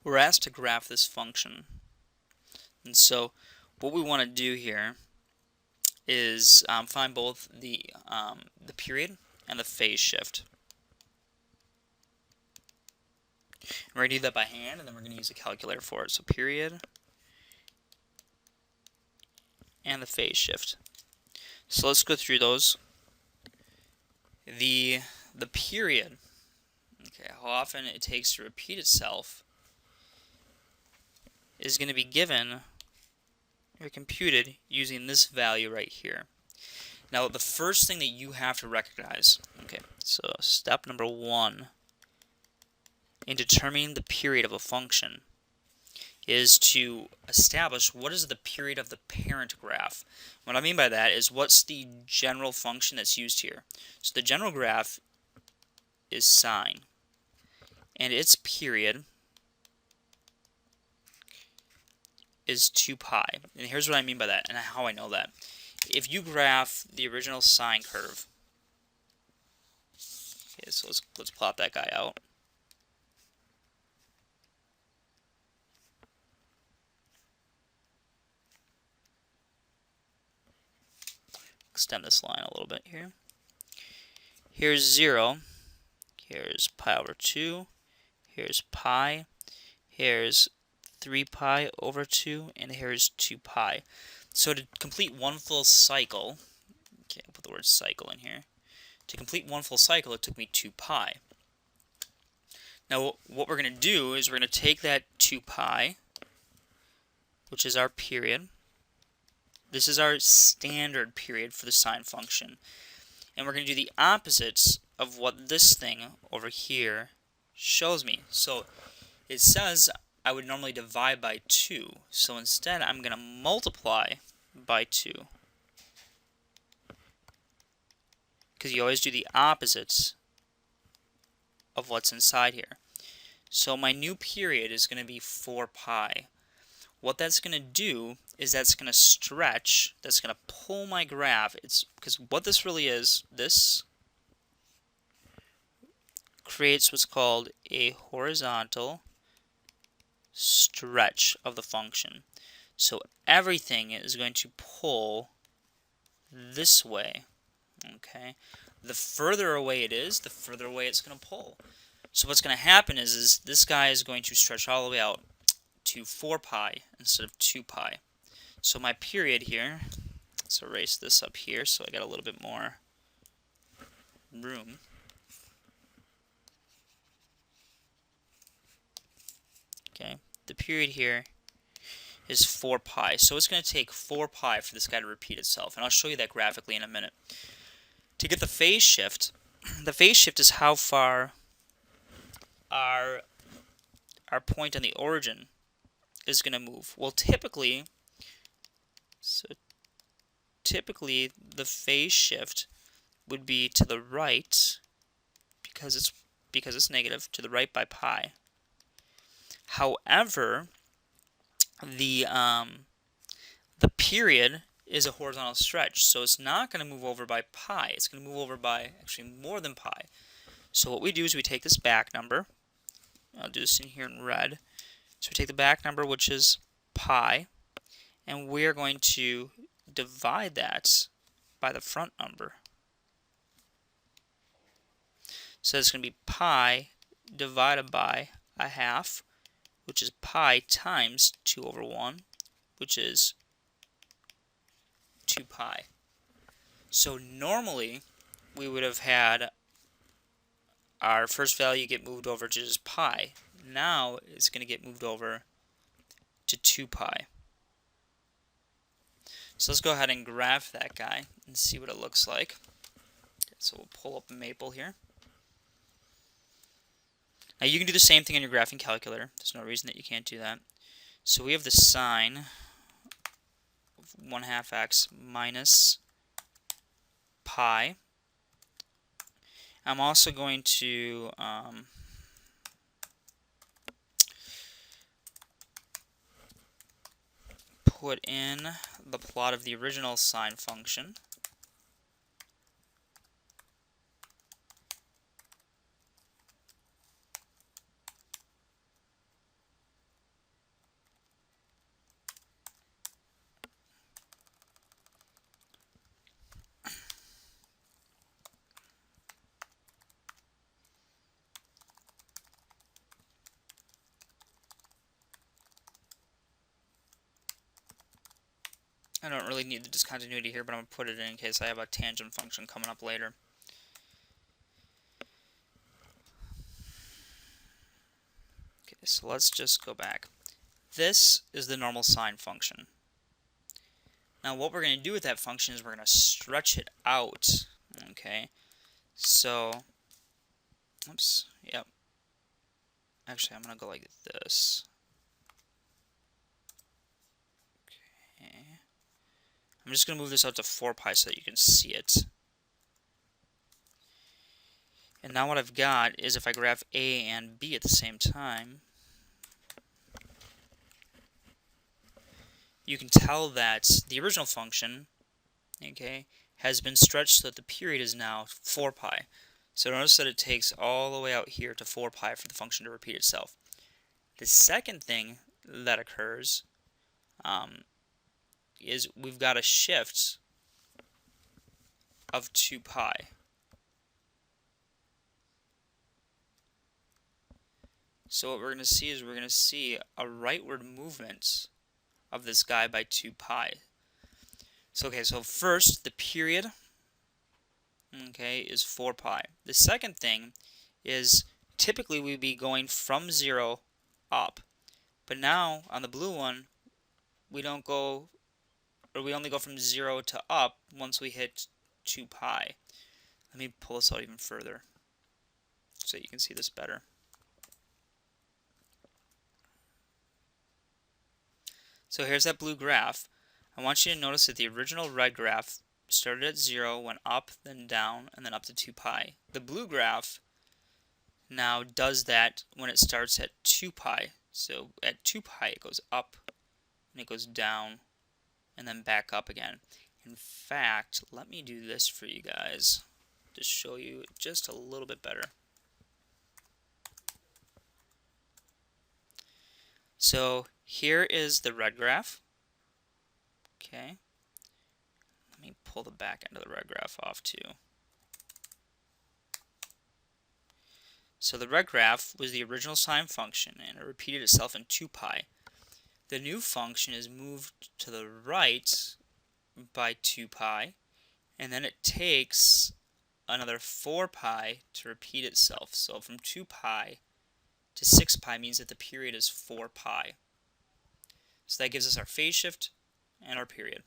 we're asked to graph this function. And so what we want to do here is find both the period and the phase shift. And we're going to do that by hand, and then we're going to use a calculator for it. So period and the phase shift. So let's go through those. The period, okay, how often it takes to repeat itself, is going to be given or computed using this value right here. Now, the first thing that you have to recognize, okay, so step number 1 in determining the period of a function is to establish what is the period of the parent graph. What I mean by that is what's the general function that's used here. So the general graph is sine, and its period is 2 pi. And here's what I mean by that and how I know that. If you graph the original sine curve, okay, so let's plot that guy out. Extend this line a little bit here. Here's 0. Here's pi over 2. Here's pi. Here's 3 pi over 2. And here's 2 pi. So to complete one full cycle, okay, I'll put the word cycle in here. To complete one full cycle, it took me 2 pi. Now what we're going to do is we're going to take that 2 pi, which is our period. This is our standard period for the sine function. And we're going to do the opposites of what this thing over here shows me. So it says I would normally divide by 2. So instead I'm going to multiply by 2. Because you always do the opposites of what's inside here. So my new period is going to be 4 pi. What that's going to do is that's going to stretch, that's going to pull my graph. It's because what this really is, this creates what's called a horizontal stretch of the function. So everything is going to pull this way. Okay, the further away it is, the further away it's going to pull. So what's going to happen is this guy is going to stretch all the way out to 4 pi instead of 2 pi. So my period here, let's erase this up here so I got a little bit more room. Okay, the period here is 4 pi. So it's going to take 4 pi for this guy to repeat itself. And I'll show you that graphically in a minute. To get the phase shift is how far our point on the origin is going to move. Well, typically the phase shift would be to the right because it's negative, to the right by pi. However, the period is a horizontal stretch, so it's not going to move over by pi. It's going to move over by actually more than pi. So what we do is we take this back number. I'll do this in here in red. So we take the back number, which is pi, and we're going to divide that by the front number. So it's going to be pi divided by a half, which is pi times 2 over 1, which is 2 pi. So normally we would have had our first value get moved over to just pi. Now it's going to get moved over to 2 pi. So let's go ahead and graph that guy and see what it looks like. So we'll pull up a maple here. Now you can do the same thing on your graphing calculator. There's no reason that you can't do that. So we have the sine of 1/2 x minus pi. I'm also going to put in the plot of the original sine function. I don't really need the discontinuity here, but I'm going to put it in case I have a tangent function coming up later. Okay, so let's just go back. This is the normal sine function. Now what we're going to do with that function is we're going to stretch it out. Okay, so, oops, yep. Actually, I'm going to go like this. Okay. I'm just going to move this out to 4 pi so that you can see it. And now what I've got is if I graph A and B at the same time, you can tell that the original function, okay, has been stretched so that the period is now 4 pi. So notice that it takes all the way out here to 4 pi for the function to repeat itself. The second thing that occurs is we've got a shift of 2 pi. So what we're going to see is we're going to see a rightward movement of this guy by 2 pi. So okay, so first the period, okay, is 4 pi. The second thing is typically we'd be going from 0 up. But now on the blue one, we don't go, or we only go from 0 to up once we hit 2 pi. Let me pull this out even further so you can see this better. So here's that blue graph. I want you to notice that the original red graph started at 0, went up, then down, and then up to 2 pi. The blue graph now does that when it starts at 2 pi. So at 2 pi it goes up, and it goes down, and then back up again. In fact, let me do this for you guys to show you just a little bit better. So here is the red graph. Okay. Let me pull the back end of the red graph off too. So the red graph was the original sine function, and it repeated itself in 2 pi. The new function is moved to the right by 2 pi, and then it takes another 4 pi to repeat itself. So from 2 pi to 6 pi means that the period is 4 pi. So that gives us our phase shift and our period.